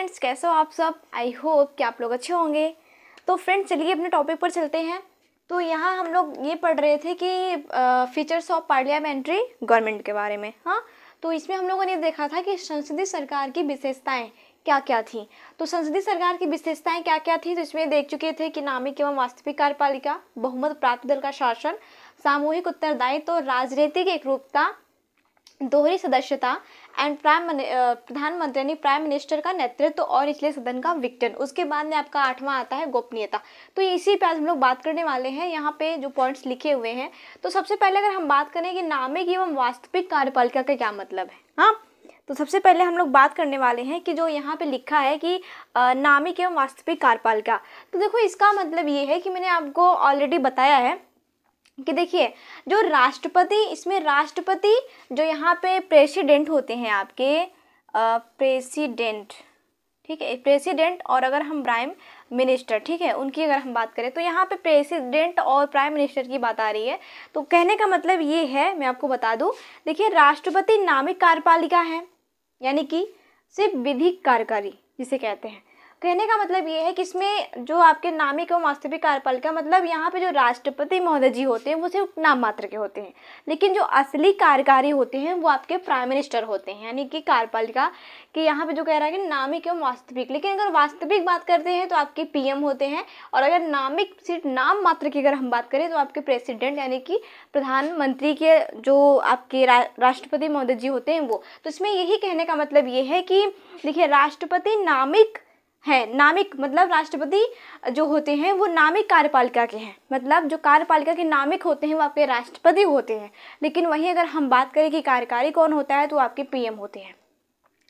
Friends, कैसे हो आप सब। आई होप कि आप लोग अच्छे होंगे। तो फ्रेंड्स, चलिए अपने टॉपिक पर चलते हैं। तो यहाँ हम लोग ये पढ़ रहे थे कि फीचर्स ऑफ पार्लियामेंट्री गवर्नमेंट के बारे में। हाँ, तो इसमें हम लोगों ने देखा था कि संसदीय सरकार की विशेषताएं क्या क्या थी। तो संसदीय सरकार की विशेषताएं क्या क्या थी, तो इसमें देख चुके थे कि नामिक एवं वास्तविक कार्यपालिका, बहुमत प्राप्त दल का शासन, सामूहिक उत्तरदायित्व, तो राजनीतिक एकरूपता, दोहरी सदस्यता एंड प्रधानमंत्री यानी प्राइम मिनिस्टर का नेतृत्व और इसलिए सदन का विघटन। उसके बाद में आपका 8वां आता है गोपनीयता। तो इसी पे आज हम लोग बात करने वाले हैं। यहाँ पे जो पॉइंट्स लिखे हुए हैं, तो सबसे पहले अगर हम बात करें कि नामिक एवं वास्तविक कार्यपालिका का क्या मतलब है। हाँ, तो सबसे पहले हम लोग बात करने वाले हैं कि जो यहाँ पे लिखा है कि नामिक एवं वास्तविक कार्यपालिका। तो देखो, इसका मतलब ये है कि मैंने आपको ऑलरेडी बताया है कि देखिए, जो राष्ट्रपति, इसमें राष्ट्रपति जो यहाँ पे प्रेसिडेंट होते हैं आपके प्रेसिडेंट, ठीक है, प्रेसिडेंट, और अगर हम प्राइम मिनिस्टर, ठीक है, उनकी अगर हम बात करें तो यहाँ पे प्रेसिडेंट और प्राइम मिनिस्टर की बात आ रही है। तो कहने का मतलब ये है, मैं आपको बता दूं, देखिए राष्ट्रपति नामिक कार्यपालिका है, यानी कि सिर्फ विधिक कार्यकारी जिसे कहते हैं। कहने का मतलब ये है कि इसमें जो आपके नामिक एवं वास्तविक कार्यपालिका, मतलब यहाँ पे जो राष्ट्रपति महोदय जी होते हैं वो सिर्फ नाम मात्र के होते हैं, लेकिन जो असली कार्यकारी होते हैं वो आपके प्राइम मिनिस्टर होते हैं। यानी कि कार्यपालिका कि यहाँ पे जो कह रहा है कि नामिक एवं वास्तविक, लेकिन अगर वास्तविक बात करते हैं तो आपके पीएम होते हैं, और अगर नामिक सिर्फ नाम मात्र की अगर हम बात करें तो आपके प्रेसिडेंट यानी कि प्रधानमंत्री के जो आपके राष्ट्रपति महोदय जी होते हैं वो। तो इसमें यही कहने का मतलब ये है कि देखिए, राष्ट्रपति नामिक है, नामिक मतलब राष्ट्रपति जो होते हैं वो नामिक कार्यपालिका के हैं, मतलब जो कार्यपालिका के नामिक होते हैं वो आपके राष्ट्रपति होते हैं। लेकिन वहीं अगर हम बात करें कि कार्यकारी कौन होता है, तो आपके पीएम होते हैं,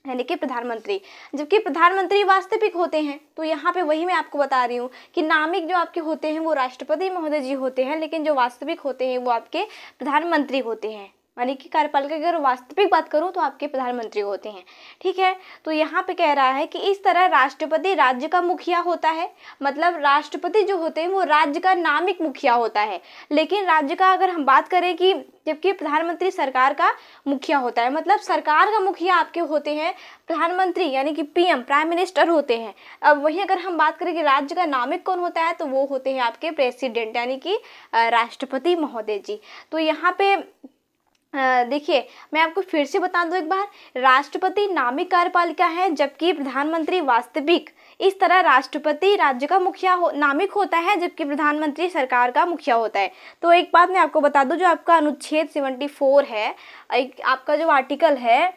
यानी कि प्रधानमंत्री, जबकि प्रधानमंत्री वास्तविक होते हैं। तो यहाँ पे वही मैं आपको बता रही हूँ कि नामिक जो आपके होते हैं वो राष्ट्रपति महोदय जी होते हैं, लेकिन जो वास्तविक होते हैं वो आपके प्रधानमंत्री होते हैं। यानी कि कार्यपालिका की अगर वास्तविक बात करूं तो आपके प्रधानमंत्री होते हैं, ठीक है। तो यहाँ पे कह रहा है कि इस तरह राष्ट्रपति राज्य का मुखिया होता है, मतलब राष्ट्रपति जो होते हैं वो राज्य का नामिक मुखिया होता है, लेकिन राज्य का अगर हम बात करें कि जबकि प्रधानमंत्री सरकार का मुखिया होता है, मतलब सरकार का मुखिया आपके होते हैं प्रधानमंत्री यानी कि पीएम, प्राइम मिनिस्टर होते हैं। अब वहीं अगर हम बात करें कि राज्य का नामिक कौन होता है, तो वो होते हैं आपके प्रेसिडेंट यानी कि राष्ट्रपति महोदय जी। तो यहाँ पे देखिए, मैं आपको फिर से बता दूं एक बार, राष्ट्रपति नामिक कार्यपालिका है जबकि प्रधानमंत्री वास्तविक। इस तरह राष्ट्रपति राज्य का मुखिया नामिक होता है, जबकि प्रधानमंत्री सरकार का मुखिया होता है। तो एक बात मैं आपको बता दूं, जो आपका अनुच्छेद 74 है, एक आपका जो आर्टिकल है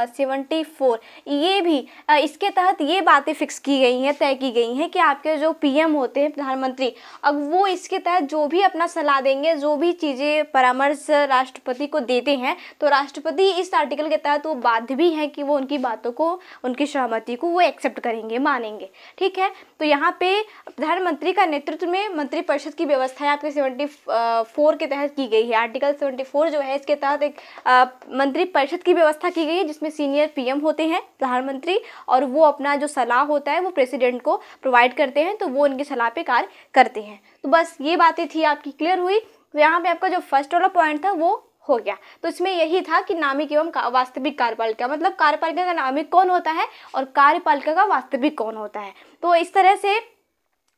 74, ये भी इसके तहत ये बातें फिक्स की गई हैं, तय की गई हैं कि आपके जो पीएम होते हैं प्रधानमंत्री, अब वो इसके तहत जो भी अपना सलाह देंगे, जो भी चीज़ें परामर्श राष्ट्रपति को देते हैं, तो राष्ट्रपति इस आर्टिकल के तहत वो बाध्य भी हैं कि वो उनकी बातों को, उनकी सहमति को वो एक्सेप्ट करेंगे, मानेंगे, ठीक है। तो यहाँ पे प्रधानमंत्री का नेतृत्व में मंत्रिपरिषद की व्यवस्था है आपके 74 के तहत की गई है। आर्टिकल 74 जो है, इसके तहत एक मंत्रिपरिषद की व्यवस्था की गई है, जिसमें सीनियर पीएम होते हैं प्रधानमंत्री, और वो अपना जो सलाह होता है वो प्रेसिडेंट को प्रोवाइड करते हैं, तो वो उनकी सलाह पे कार्य करते हैं। तो बस ये बातें थी आपकी, क्लियर हुई। तो यहाँ पे आपका जो फर्स्ट वाला पॉइंट था वो हो गया। तो इसमें यही था कि नामिक एवं वास्तविक कार्यपालिका, मतलब कार्यपालिका का नामिक कौन होता है और कार्यपालिका का वास्तविक कौन होता है। तो इस तरह से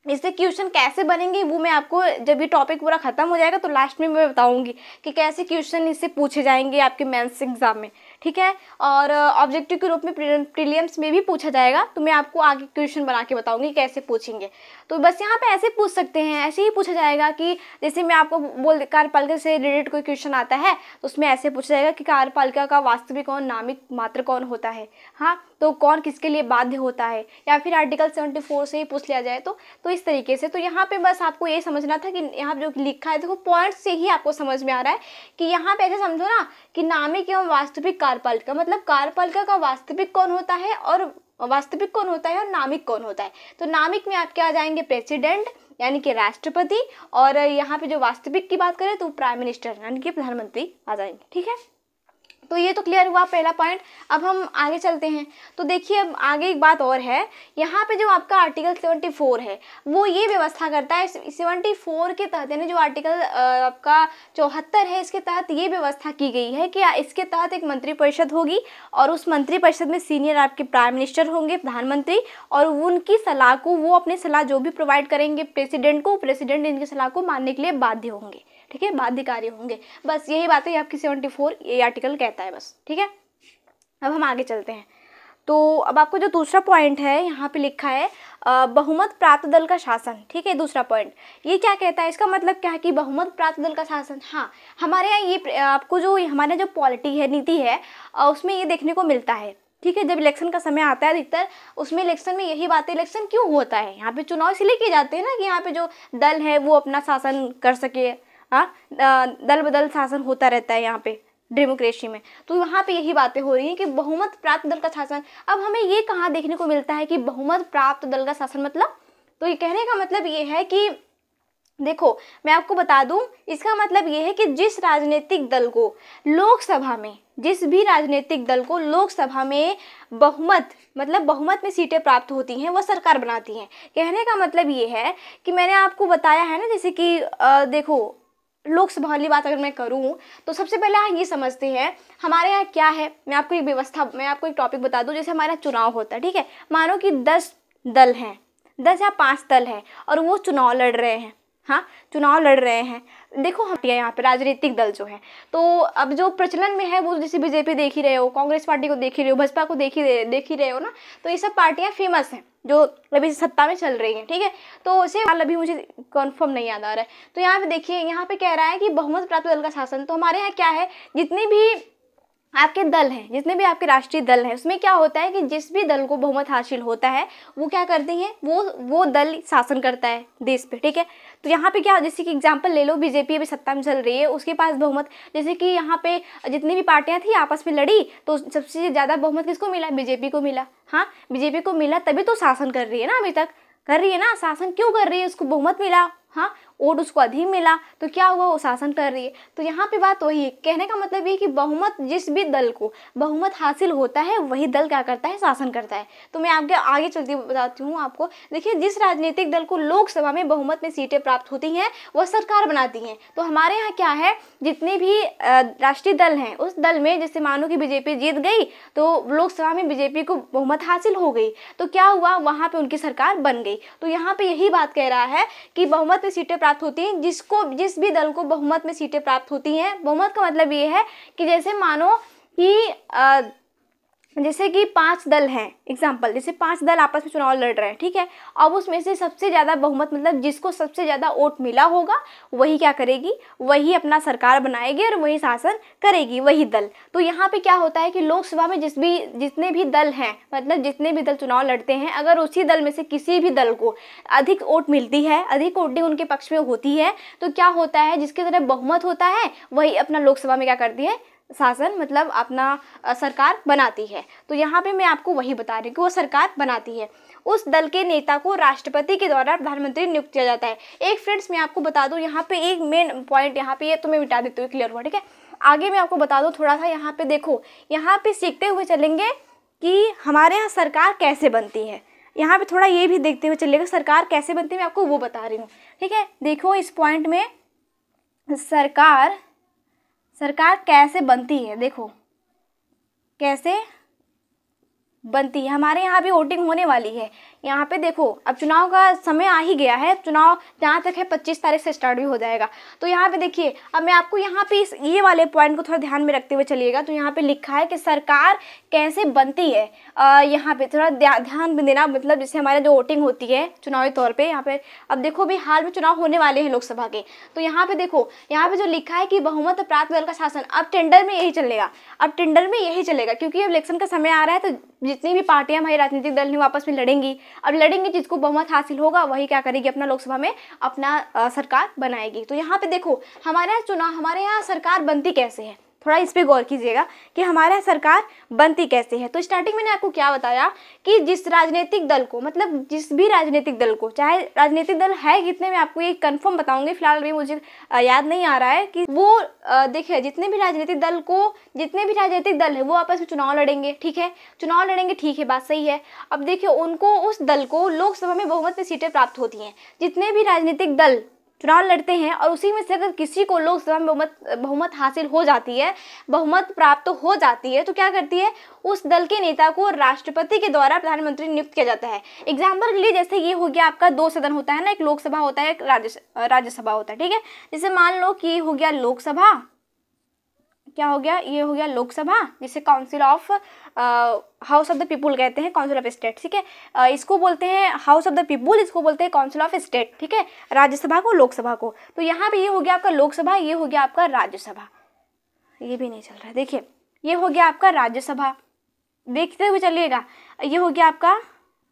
इससे क्वेश्चन कैसे बनेंगे वो मैं आपको, जब ये टॉपिक पूरा खत्म हो जाएगा तो लास्ट में मैं बताऊंगी कि कैसे क्वेश्चन इससे पूछे जाएंगे आपके मेंस एग्जाम में, ठीक है। और ऑब्जेक्टिव के रूप में प्रीलिम्स में भी पूछा जाएगा, तो मैं आपको आगे क्वेश्चन बना के बताऊंगी कैसे पूछेंगे। तो बस यहाँ पे ऐसे पूछ सकते हैं, ऐसे ही पूछा जाएगा कि जैसे मैं आपको बोल, कार्यपालिका से रिलेटेड कोई क्वेश्चन आता है तो उसमें ऐसे पूछा जाएगा कि कार्यपालिका का वास्तविक और नामिक मात्र कौन होता है, हाँ, तो कौन किसके लिए बाध्य होता है, या फिर आर्टिकल 74 से ही पूछ लिया जाए तो इस तरीके से। तो यहाँ पे बस आपको ये समझना था कि यहाँ पे जो लिखा है, देखो पॉइंट से ही आपको समझ में आ रहा है कि यहाँ पे ऐसे समझो ना कि नामिक एवं वास्तविक कार्यपालिका, मतलब कार्यपालिका का वास्तविक कौन होता है और वास्तविक कौन होता है और नामिक कौन होता है। तो नामिक में आपके आ जाएंगे प्रेसिडेंट यानी कि राष्ट्रपति, और यहाँ पे जो वास्तविक की बात करें तो प्राइम मिनिस्टर यानी कि प्रधानमंत्री आ जाएंगे, ठीक है। तो ये तो क्लियर हुआ पहला पॉइंट। अब हम आगे चलते हैं। तो देखिए अब आगे एक बात और है, यहाँ पे जो आपका आर्टिकल 74 है वो ये व्यवस्था करता है, 74 के तहत यानी जो आर्टिकल आपका 74 है इसके तहत ये व्यवस्था की गई है कि इसके तहत एक मंत्रिपरिषद होगी और उस मंत्रिपरिषद में सीनियर आपके प्राइम मिनिस्टर होंगे, प्रधानमंत्री, और उनकी सलाह को वो अपनी सलाह जो भी प्रोवाइड करेंगे प्रेसिडेंट को, प्रेसिडेंट इनकी सलाह को मानने के लिए बाध्य होंगे। ठीक है, बाध्यकारी होंगे। बस यही बातें आपकी 74 ये आर्टिकल कहता है बस। ठीक है, अब हम आगे चलते हैं। तो अब आपको जो दूसरा पॉइंट है यहाँ पे लिखा है बहुमत प्राप्त दल का शासन। ठीक है, दूसरा पॉइंट ये क्या कहता है, इसका मतलब क्या है कि बहुमत प्राप्त दल का शासन। हाँ, हमारे यहाँ ये आपको जो हमारे जो पॉलिटी है, नीति है, उसमें ये देखने को मिलता है। ठीक है, जब इलेक्शन का समय आता है अधिकतर उसमें इलेक्शन में यही बात है, इलेक्शन क्यों होता है, यहाँ पे चुनाव इसलिए किए जाते हैं ना कि यहाँ पे जो दल है वो अपना शासन कर सके। हाँ, दल बदल शासन होता रहता है यहाँ पे डेमोक्रेसी में। तो यहाँ पे यही बातें हो रही हैं कि बहुमत प्राप्त दल का शासन। अब हमें ये कहाँ देखने को मिलता है कि बहुमत प्राप्त दल का शासन मतलब, तो ये कहने का मतलब ये है कि देखो मैं आपको बता दूं, इसका मतलब ये है कि जिस राजनीतिक दल को लोकसभा में, जिस भी राजनीतिक दल को लोकसभा में बहुमत मतलब बहुमत में सीटें प्राप्त होती हैं वह सरकार बनाती हैं। कहने का मतलब ये है कि मैंने आपको बताया है ना, जैसे कि देखो लोकसभा वाली बात अगर मैं करूं तो सबसे पहले हम ये समझते हैं हमारे यहाँ क्या है। मैं आपको एक टॉपिक बता दूं। जैसे हमारा चुनाव होता है, ठीक है, मानो कि 10 दल हैं, 10 या 5 दल हैं और वो चुनाव लड़ रहे हैं। हाँ, चुनाव लड़ रहे हैं। देखो हम यहाँ पे राजनीतिक दल जो है, तो अब जो प्रचलन में है वो जैसे बीजेपी देख ही रहे हो, कांग्रेस पार्टी को देख ही रहे हो, भाजपा को देख ही रहे हो ना। तो ये सब पार्टियां फेमस हैं जो अभी सत्ता में चल रही हैं। ठीक है, तो उसे अभी मुझे कंफर्म नहीं याद आ रहा है। तो यहाँ पे देखिए, यहाँ पे कह रहा है कि बहुमत प्राप्त दल का शासन। तो हमारे यहाँ क्या है, जितने भी आपके दल हैं, जितने भी आपके राष्ट्रीय दल हैं, उसमें क्या होता है कि जिस भी दल को बहुमत हासिल होता है वो क्या करते हैं, वो दल शासन करता है देश पे। ठीक है, तो यहाँ पे क्या, जैसे कि एग्जांपल ले लो, बीजेपी अभी सत्ता में चल रही है, उसके पास बहुमत, जैसे कि यहाँ पे जितनी भी पार्टियां थी आपस में लड़ी तो सबसे ज़्यादा बहुमत किसको मिला, बीजेपी को मिला। हाँ, बीजेपी को मिला तभी तो शासन कर रही है ना, अभी तक कर रही है ना, शासन क्यों कर रही है, उसको बहुमत मिला। हाँ, वोट उसको अधिक मिला तो क्या हुआ, वो शासन कर रही है। तो यहाँ पे बात वही है, कहने का मतलब ये कि बहुमत, जिस भी दल को बहुमत हासिल होता है वही दल क्या करता है, शासन करता है। तो मैं आपके आगे चलती बताती हूँ आपको। देखिए, जिस राजनीतिक दल को लोकसभा में बहुमत में सीटें प्राप्त होती हैं वह सरकार बनाती हैं। तो हमारे यहाँ क्या है, जितने भी राष्ट्रीय दल हैं उस दल में, जैसे मानो कि बीजेपी जीत गई तो लोकसभा में बीजेपी को बहुमत हासिल हो गई, तो क्या हुआ, वहाँ पे उनकी सरकार बन गई। तो यहाँ पे यही बात कह रहा है कि बहुमत में सीटें प्राप्त होती हैं, जिस भी दल को बहुमत में सीटें प्राप्त होती हैं। बहुमत का मतलब ये है कि जैसे मानो कि जैसे कि 5 दल हैं, एग्जाम्पल, जैसे 5 दल आपस में चुनाव लड़ रहे हैं। ठीक है, अब उसमें से सबसे ज़्यादा बहुमत मतलब जिसको सबसे ज़्यादा वोट मिला होगा वही क्या करेगी, वही अपना सरकार बनाएगी और वही शासन करेगी, वही दल। तो यहाँ पे क्या होता है कि लोकसभा में जितने भी दल हैं, मतलब जितने भी दल चुनाव लड़ते हैं, अगर उसी दल में से किसी भी दल को अधिक वोट मिलती है, अधिक वोटिंग उनके पक्ष में होती है, तो क्या होता है, जिसके तरफ बहुमत होता है वही अपना लोकसभा में क्या करती है, शासन मतलब अपना सरकार बनाती है। तो यहाँ पे मैं आपको वही बता रही हूँ कि वो सरकार बनाती है। उस दल के नेता को राष्ट्रपति के द्वारा प्रधानमंत्री नियुक्त किया जाता है। एक फ्रेंड्स मैं आपको बता दूँ, यहाँ पे एक मेन पॉइंट यहाँ पे ये तो मैं मिटा देती हूँ, क्लियर हुआ। ठीक है, आगे मैं आपको बता दूँ थोड़ा सा। यहाँ पे देखो, यहाँ पे सीखते हुए चलेंगे कि हमारे यहाँ सरकार कैसे बनती है। यहाँ पे थोड़ा ये भी देखते हुए चलेगा सरकार कैसे बनती है, मैं आपको वो बता रही हूँ। ठीक है, देखो इस पॉइंट में सरकार कैसे बनती है, देखो कैसे बनती है। हमारे यहाँ भी वोटिंग होने वाली है। यहाँ पे देखो, अब चुनाव का समय आ ही गया है, चुनाव जहाँ तक है 25 तारीख से स्टार्ट भी हो जाएगा। तो यहाँ पे देखिए, अब मैं आपको यहाँ पे ये वाले पॉइंट को थोड़ा ध्यान में रखते हुए चलिएगा। तो यहाँ पे लिखा है कि सरकार कैसे बनती है। यहाँ पे थोड़ा ध्यान में देना, मतलब जैसे हमारे जो वोटिंग होती है चुनावी तौर पर, यहाँ पे अब देखो भी हाल में चुनाव होने वाले हैं लोकसभा के। तो यहाँ पे देखो, यहाँ पे जो लिखा है कि बहुमत प्राप्त दल का शासन, अब टेंडर में यही चलेगा, अब टेंडर में यही चलेगा, क्योंकि अब इलेक्शन का समय आ रहा है। तो जितनी भी पार्टियां हमारी राजनीतिक दल हैं वापस में लड़ेंगी। अब लड़ेंगे, जिसको बहुमत हासिल होगा वही क्या करेगी, अपना लोकसभा में अपना सरकार बनाएगी। तो यहाँ पे देखो, हमारे यहाँ सरकार बनती कैसे है। थोड़ा इस पे गौर कीजिएगा कि हमारा सरकार बनती कैसे है। तो स्टार्टिंग मैंने आपको क्या बताया कि जिस राजनीतिक दल को, मतलब जिस भी राजनीतिक दल को, चाहे राजनीतिक दल है कितने, मैं आपको ये कंफर्म बताऊंगी, फिलहाल भी मुझे याद नहीं आ रहा है कि वो देखिए जितने भी राजनीतिक दल है वो आपस में चुनाव लड़ेंगे, ठीक है, चुनाव लड़ेंगे, ठीक है, बात सही है। अब देखिए उनको, उस दल को लोकसभा में बहुमत में सीटें प्राप्त होती हैं। जितने भी राजनीतिक दल चुनाव लड़ते हैं और उसी में से अगर किसी को लोकसभा में बहुमत हासिल हो जाती है, बहुमत प्राप्त हो जाती है, तो क्या करती है, उस दल के नेता को राष्ट्रपति के द्वारा प्रधानमंत्री नियुक्त किया जाता है। एग्जाम्पल के लिए जैसे ये हो गया आपका 2 सदन होता है ना, एक लोकसभा होता है, एक राज्यसभा होता है, ठीक है। जैसे मान लो कि हो गया लोकसभा, क्या हो गया, ये हो गया लोकसभा, जिसे council of house of the people कहते हैं, काउंसिल ऑफ स्टेट, ठीक है। इसको बोलते हैं हाउस ऑफ द पीपुल, इसको बोलते हैं काउंसिल ऑफ स्टेट, ठीक है, राज्यसभा को, लोकसभा को। तो यहाँ पे ये हो गया आपका लोकसभा, ये हो गया आपका राज्यसभा, ये भी नहीं चल रहा है, देखिए ये हो गया आपका राज्यसभा, देखते हुए चलिएगा, ये हो गया आपका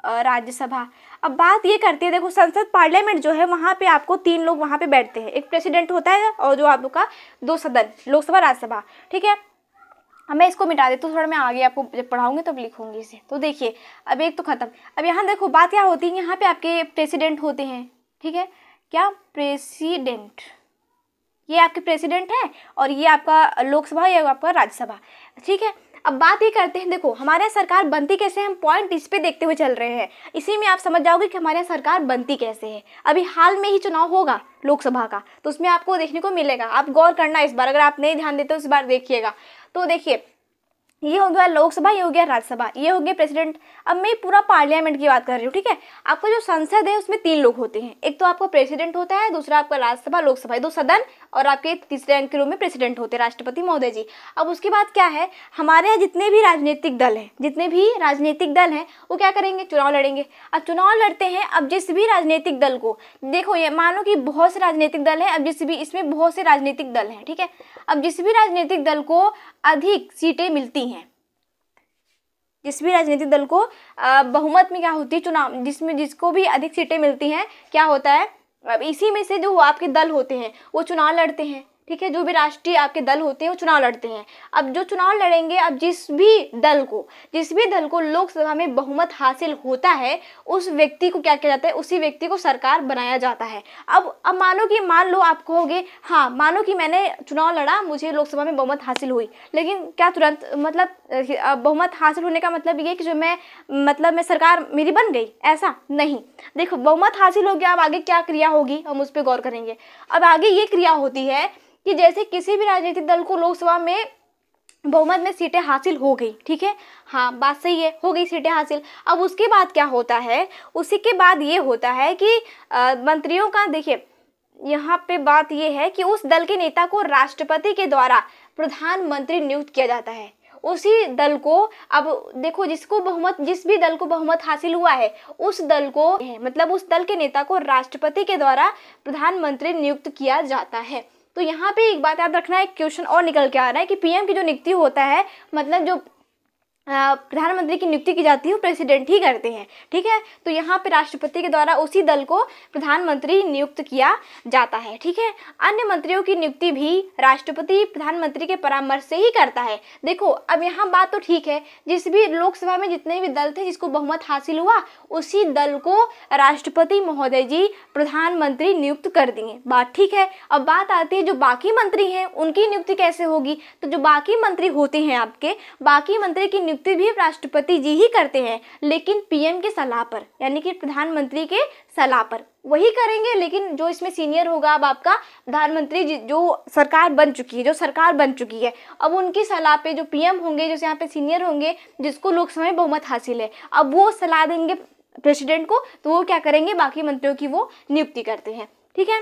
राज्यसभा। अब बात ये करती है, देखो संसद पार्लियामेंट जो है वहाँ पे आपको 3 लोग वहाँ पे बैठते हैं, एक प्रेसिडेंट होता है और जो आप लोग का 2 सदन, लोकसभा राज्यसभा, ठीक है। अब मैं इसको मिटा देती हूँ, थोड़ा मैं आगे आपको जब पढ़ाऊंगी तब लिखूंगी इसे। तो देखिए अब एक तो खत्म। अब यहाँ देखो बात क्या होती है, यहाँ पे आपके प्रेसिडेंट होते हैं, ठीक है, क्या प्रेसिडेंट, ये आपके प्रेसिडेंट है और ये आपका लोकसभा, ये आपका राज्यसभा, ठीक है। अब बात ये करते हैं, देखो हमारे यहाँ सरकार बनती कैसे है, हम पॉइंट इस पे देखते हुए चल रहे हैं, इसी में आप समझ जाओगे कि हमारे यहाँ सरकार बनती कैसे है। अभी हाल में ही चुनाव होगा लोकसभा का, तो उसमें आपको देखने को मिलेगा, आप गौर करना इस बार, अगर आप नहीं ध्यान देते तो इस बार देखिएगा। तो देखिए ये हो गया लोकसभा, ये हो गया राज्यसभा, ये हो गया प्रेसिडेंट। अब मैं पूरा पार्लियामेंट की बात कर रही हूँ, ठीक है। आपका जो संसद है उसमें 3 लोग होते हैं, एक तो आपका प्रेसिडेंट होता है, दूसरा आपका राज्यसभा, लोकसभा, 2 सदन, और आपके तीसरे अंक के रूप में प्रेसिडेंट होते हैं, राष्ट्रपति महोदय जी। अब उसके बाद क्या है, हमारे यहाँ जितने भी राजनीतिक दल हैं वो क्या करेंगे, चुनाव लड़ेंगे। अब चुनाव लड़ते हैं, अब जिस भी राजनीतिक दल को, देखो ये मानो कि बहुत से राजनीतिक दल हैं, अब इसमें बहुत से राजनीतिक दल हैं, ठीक है। अब जिस भी राजनीतिक दल को अधिक सीटें मिलती हैं, जिस भी राजनीतिक दल को बहुमत में क्या होती है, चुनाव जिसको भी अधिक सीटें मिलती हैं, क्या होता है, अब इसी में से जो आपके दल होते हैं वो चुनाव लड़ते हैं, ठीक है। जो भी राष्ट्रीय आपके दल होते हैं वो चुनाव लड़ते हैं। अब जो चुनाव लड़ेंगे, अब जिस भी दल को लोकसभा में बहुमत हासिल होता है, उस व्यक्ति को क्या किया जाता है, उसी व्यक्ति को सरकार बनाया जाता है। अब मान लो आप कहोगे, हाँ मानो कि मैंने चुनाव लड़ा, मुझे लोकसभा में बहुमत हासिल हुई, लेकिन क्या तुरंत मतलब बहुमत हासिल होने का मतलब ये कि जो मैं सरकार मेरी बन गई, ऐसा नहीं। देखो बहुमत हासिल हो गया, अब आगे क्या क्रिया होगी हम उस पर गौर करेंगे। अब आगे ये क्रिया होती है कि जैसे किसी भी राजनीतिक दल को लोकसभा में बहुमत में सीटें हासिल हो गई, ठीक है, हाँ बात सही है, हो गई सीटें हासिल। अब उसके बाद क्या होता है, उसी के बाद ये होता है कि मंत्रियों का, देखिए यहाँ पे बात ये है कि उस दल के नेता को राष्ट्रपति के द्वारा प्रधानमंत्री नियुक्त किया जाता है। उसी दल को, अब देखो जिस भी दल को बहुमत हासिल हुआ है, उस दल को, मतलब उस दल के नेता को राष्ट्रपति के द्वारा प्रधानमंत्री नियुक्त किया जाता है। तो यहाँ पे एक बात याद रखना, एक क्वेश्चन और निकल के आ रहा है कि पीएम की जो नियुक्ति होता है, मतलब जो प्रधानमंत्री की नियुक्ति की जाती है वो प्रेसिडेंट ही करते हैं, ठीक है। तो यहाँ पे राष्ट्रपति के द्वारा उसी दल को प्रधानमंत्री नियुक्त किया जाता है, ठीक है। अन्य मंत्रियों की नियुक्ति भी राष्ट्रपति प्रधानमंत्री के परामर्श से ही करता है। देखो अब यहाँ बात तो ठीक है, जिस भी लोकसभा में जितने भी दल थे जिसको बहुमत हासिल हुआ, उसी दल को राष्ट्रपति महोदय जी प्रधानमंत्री नियुक्त कर देंगे, बात ठीक है। अब बात आती है जो बाकी मंत्री हैं उनकी नियुक्ति कैसे होगी। तो जो बाकी मंत्री होते हैं, आपके बाकी मंत्री की नियुक्ति भी राष्ट्रपति जी ही करते हैं, लेकिन पीएम के सलाह पर, यानी कि प्रधानमंत्री के सलाह पर वही करेंगे। लेकिन जो इसमें सीनियर होगा, अब आपका प्रधानमंत्री जो सरकार बन चुकी है, अब उनकी सलाह पे जो पीएम होंगे, जैसे यहाँ पे सीनियर होंगे जिसको लोकसभा में बहुमत हासिल है, अब वो सलाह देंगे प्रेसिडेंट को, तो वो क्या करेंगे, बाकी मंत्रियों की वो नियुक्ति करते हैं, ठीक है।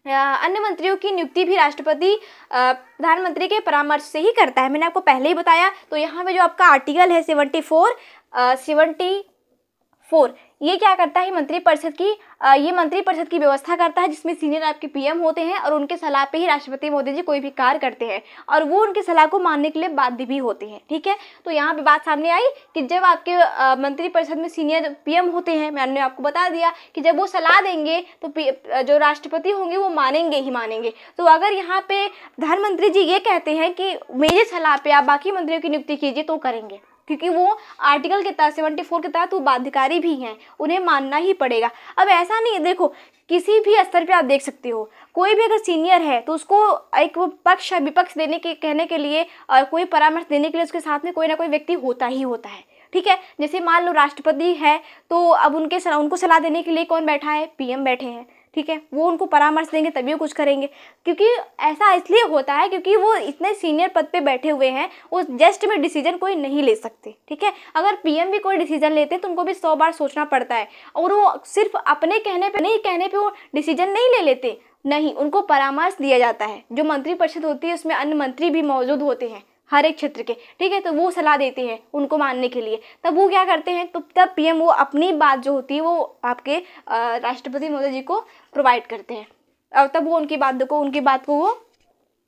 अन्य मंत्रियों की नियुक्ति भी राष्ट्रपति प्रधानमंत्री के परामर्श से ही करता है, मैंने आपको पहले ही बताया। तो यहाँ पे जो आपका आर्टिकल है 74 4 ये क्या करता है, मंत्रिपरिषद की ये मंत्रिपरिषद की व्यवस्था करता है, जिसमें सीनियर आपके पीएम होते हैं और उनके सलाह पे ही राष्ट्रपति महोदय जी कोई भी कार्य करते हैं और वो उनकी सलाह को मानने के लिए बाध्य भी होते हैं। ठीक है, तो यहाँ पे बात सामने आई कि जब आपके मंत्रिपरिषद में सीनियर पीएम होते हैं, मैंने आपको बता दिया कि जब वो सलाह देंगे तो जो राष्ट्रपति होंगे वो मानेंगे ही मानेंगे। तो अगर यहाँ पे प्रधानमंत्री जी ये कहते हैं कि मेरी सलाह पे आप बाकी मंत्रियों की नियुक्ति कीजिए तो करेंगे, क्योंकि वो आर्टिकल के तहत 74 के तहत वो बाध्यकारी भी हैं, उन्हें मानना ही पड़ेगा। अब ऐसा नहीं है, देखो किसी भी स्तर पे आप देख सकते हो, कोई भी अगर सीनियर है तो उसको एक पक्ष विपक्ष देने के कहने के लिए और कोई परामर्श देने के लिए उसके साथ में कोई ना कोई व्यक्ति होता ही होता है। ठीक है, जैसे मान लो राष्ट्रपति है तो अब उनको सलाह देने के लिए कौन बैठा है, पीएम बैठे हैं। ठीक है, वो उनको परामर्श देंगे तभी वो कुछ करेंगे, क्योंकि ऐसा इसलिए होता है क्योंकि वो इतने सीनियर पद पे बैठे हुए हैं, वो जस्ट में डिसीजन कोई नहीं ले सकते। ठीक है, अगर पीएम भी कोई डिसीजन लेते हैं तो उनको भी 100 बार सोचना पड़ता है और वो सिर्फ अपने कहने पे वो डिसीजन नहीं ले लेते, नहीं, उनको परामर्श दिया जाता है। जो मंत्रिपरिषद होती है उसमें अन्य मंत्री भी मौजूद होते हैं हर एक क्षेत्र के। ठीक है, तो वो सलाह देते हैं उनको मानने के लिए, तब वो क्या करते हैं, तो तब पीएम वो अपनी बात जो होती है वो आपके राष्ट्रपति महोदय जी को प्रोवाइड करते हैं और तब वो उनकी बात को वो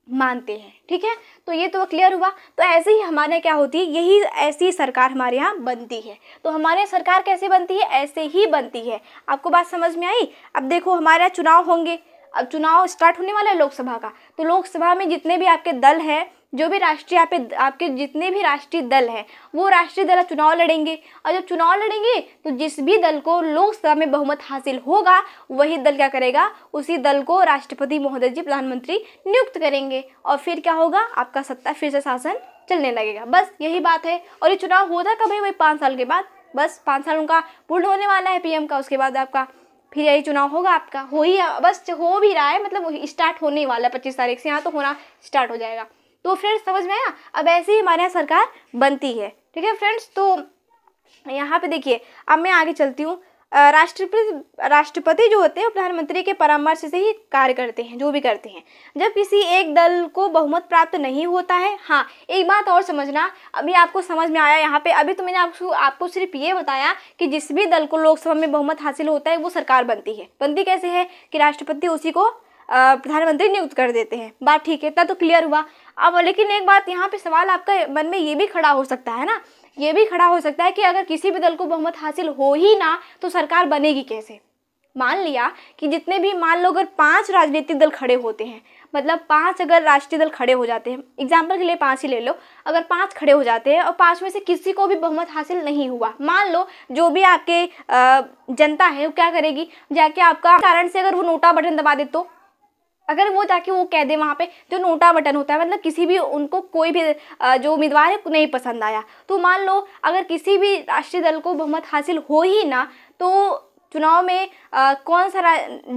मानते हैं। ठीक है, तो ये तो क्लियर हुआ। तो ऐसे ही हमारे यहाँ क्या होती है, यही ऐसी सरकार हमारे यहाँ बनती है। तो हमारे यहाँ सरकार कैसे बनती है, ऐसे ही बनती है। आपको बात समझ में आई? अब देखो हमारे यहाँ चुनाव होंगे, अब चुनाव स्टार्ट होने वाला है लोकसभा का, तो लोकसभा में जितने भी आपके दल हैं, जो भी राष्ट्रीय आपके जितने भी राष्ट्रीय दल हैं, वो राष्ट्रीय दल चुनाव लड़ेंगे और जब चुनाव लड़ेंगे तो जिस भी दल को लोकसभा में बहुमत हासिल होगा वही दल क्या करेगा, उसी दल को राष्ट्रपति महोदय जी प्रधानमंत्री नियुक्त करेंगे और फिर क्या होगा, आपका सत्ता फिर से शासन चलने लगेगा। बस यही बात है। और ये चुनाव होता कब है, वही 5 साल के बाद, बस 5 साल उनका पूर्ण होने वाला है पीएम का, उसके बाद आपका फिर यही चुनाव होगा आपका, बस हो भी रहा है, मतलब स्टार्ट होने वाला है 25 तारीख से, यहाँ तो होना स्टार्ट हो जाएगा। तो फ्रेंड्स समझ में आया? अब ऐसे ही हमारे यहाँ सरकार बनती है। ठीक है फ्रेंड्स, तो यहाँ पे देखिए अब मैं आगे चलती हूँ। राष्ट्रपति जो होते हैं प्रधानमंत्री के परामर्श से ही कार्य करते हैं, जो भी करते हैं। जब किसी एक दल को बहुमत प्राप्त नहीं होता है, हाँ एक बात और समझना, अभी आपको समझ में आया यहाँ पे, अभी तो मैंने आपको सिर्फ ये बताया कि जिस भी दल को लोकसभा में बहुमत हासिल होता है वो सरकार बनती है। बनती कैसे है कि राष्ट्रपति उसी को प्रधानमंत्री नियुक्त कर देते हैं। बात ठीक है, इतना तो क्लियर हुआ। अब लेकिन एक बात यहाँ पे सवाल आपका मन में ये भी खड़ा हो सकता है ना, ये भी खड़ा हो सकता है कि अगर किसी भी दल को बहुमत हासिल हो ही ना तो सरकार बनेगी कैसे। मान लिया कि जितने भी, मान लो अगर 5 राजनीतिक दल खड़े होते हैं, मतलब 5 अगर राष्ट्रीय दल खड़े हो जाते हैं, एग्जाम्पल के लिए 5 ही ले लो, अगर 5 खड़े हो जाते हैं और 5 में से किसी को भी बहुमत हासिल नहीं हुआ, मान लो जो भी आपके जनता है वो क्या करेगी, जाके आपका कारण से अगर वो नोटा बटन दबा दे, तो अगर वो जाके वो कह दे वहाँ पे जो नोटा बटन होता है, मतलब किसी भी उनको कोई भी जो उम्मीदवार है नहीं पसंद आया, तो मान लो अगर किसी भी राष्ट्रीय दल को बहुमत हासिल हो ही ना तो चुनाव में कौन सा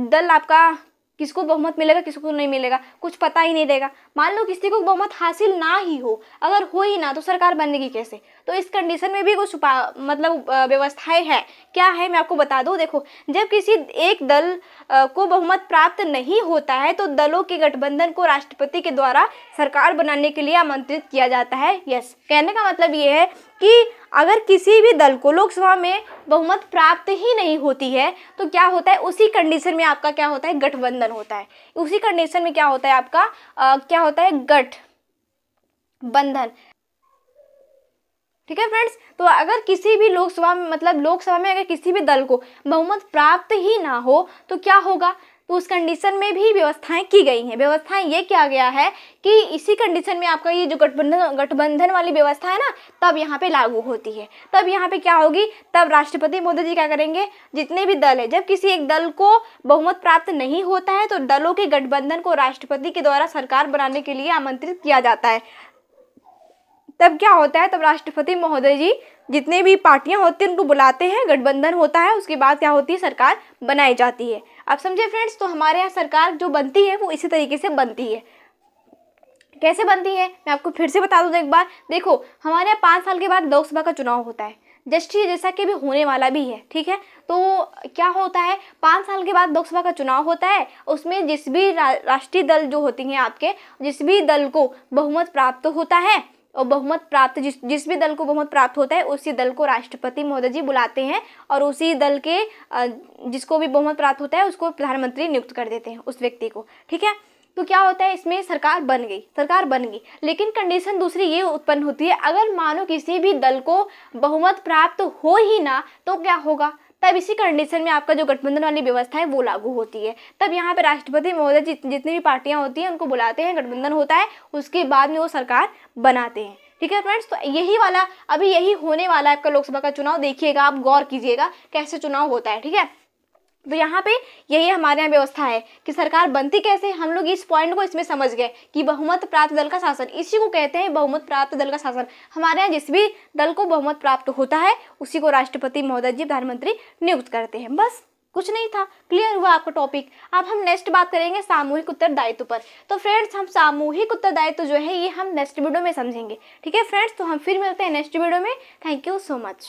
दल आपका, किसको बहुमत मिलेगा किसको नहीं मिलेगा कुछ पता ही नहीं रहेगा। मान लो किसी को बहुमत हासिल ना ही हो, अगर हो ही ना तो सरकार बनेगी कैसे। तो इस कंडीशन में भी कुछ मतलब व्यवस्थाएं हैं। क्या है मैं आपको बता दूं, देखो जब किसी एक दल को बहुमत प्राप्त नहीं होता है तो दलों के गठबंधन को राष्ट्रपति के द्वारा सरकार बनाने के लिए आमंत्रित किया जाता है। यस, कहने का मतलब ये है कि अगर किसी भी दल को लोकसभा में बहुमत प्राप्त ही नहीं होती है तो क्या होता है, उसी कंडीशन में आपका क्या होता है, गठबंधन होता है। उसी कंडीशन में क्या होता है आपका क्या होता है, गठबंधन। ठीक है फ्रेंड्स, तो अगर किसी भी लोकसभा में, मतलब लोकसभा में अगर किसी भी दल को बहुमत प्राप्त ही ना हो तो क्या होगा, तो उस कंडीशन में भी व्यवस्थाएं की गई हैं। व्यवस्थाएं ये किया गया है कि इसी कंडीशन में आपका ये जो गठबंधन वाली व्यवस्था है ना, तब यहाँ पे लागू होती है। तब यहाँ पे क्या होगी, तब राष्ट्रपति महोदय जी क्या करेंगे, जितने भी दल है, जब किसी एक दल को बहुमत प्राप्त नहीं होता है तो दलों के गठबंधन को राष्ट्रपति के द्वारा सरकार बनाने के लिए आमंत्रित किया जाता है। तब क्या होता है, तब राष्ट्रपति महोदय जी जितने भी पार्टियां होती हैं उनको बुलाते हैं, गठबंधन होता है, उसके बाद क्या होती है, सरकार बनाई जाती है। आप समझे फ्रेंड्स, तो हमारे यहाँ सरकार जो बनती है वो इसी तरीके से बनती है। कैसे बनती है मैं आपको फिर से बता दूं एक बार। देखो हमारे यहाँ 5 साल के बाद लोकसभा का चुनाव होता है, जैसा कि अभी होने वाला भी है। ठीक है, तो क्या होता है, 5 साल के बाद लोकसभा का चुनाव होता है, उसमें जिस भी राष्ट्रीय दल जो होती हैं आपके, जिस भी दल को बहुमत प्राप्त होता है और बहुमत प्राप्त जिस भी दल को बहुमत प्राप्त होता है उसी दल को राष्ट्रपति महोदय जी बुलाते हैं और उसी दल के जिसको भी बहुमत प्राप्त होता है उसको प्रधानमंत्री नियुक्त कर देते हैं उस व्यक्ति को। ठीक है, तो क्या होता है इसमें सरकार बन गई, लेकिन कंडीशन दूसरी ये उत्पन्न होती है, अगर मानो किसी भी दल को बहुमत प्राप्त हो ही ना तो क्या होगा, तब इसी कंडीशन में आपका जो गठबंधन वाली व्यवस्था है वो लागू होती है। तब यहाँ पे राष्ट्रपति महोदय जितनी भी पार्टियां होती हैं उनको बुलाते हैं, गठबंधन होता है, उसके बाद में वो सरकार बनाते हैं। ठीक है फ्रेंड्स, तो यही होने वाला है आपका लोकसभा का चुनाव। देखिएगा, आप गौर कीजिएगा कैसे चुनाव होता है। ठीक है, तो यहाँ पे यही हमारे यहाँ व्यवस्था है कि सरकार बनती कैसे, हम लोग इस पॉइंट को इसमें समझ गए कि बहुमत प्राप्त दल का शासन, इसी को कहते हैं बहुमत प्राप्त दल का शासन। हमारे यहाँ जिस भी दल को बहुमत प्राप्त होता है उसी को राष्ट्रपति महोदय जी प्रधानमंत्री नियुक्त करते हैं। बस, कुछ नहीं था। क्लियर हुआ आपका टॉपिक। अब हम नेक्स्ट बात करेंगे सामूहिक उत्तरदायित्व पर। तो फ्रेंड्स, हम सामूहिक उत्तरदायित्व जो है ये हम नेक्स्ट वीडियो में समझेंगे। ठीक है फ्रेंड्स, तो हम फिर मिलते हैं नेक्स्ट वीडियो में। Thank you so much.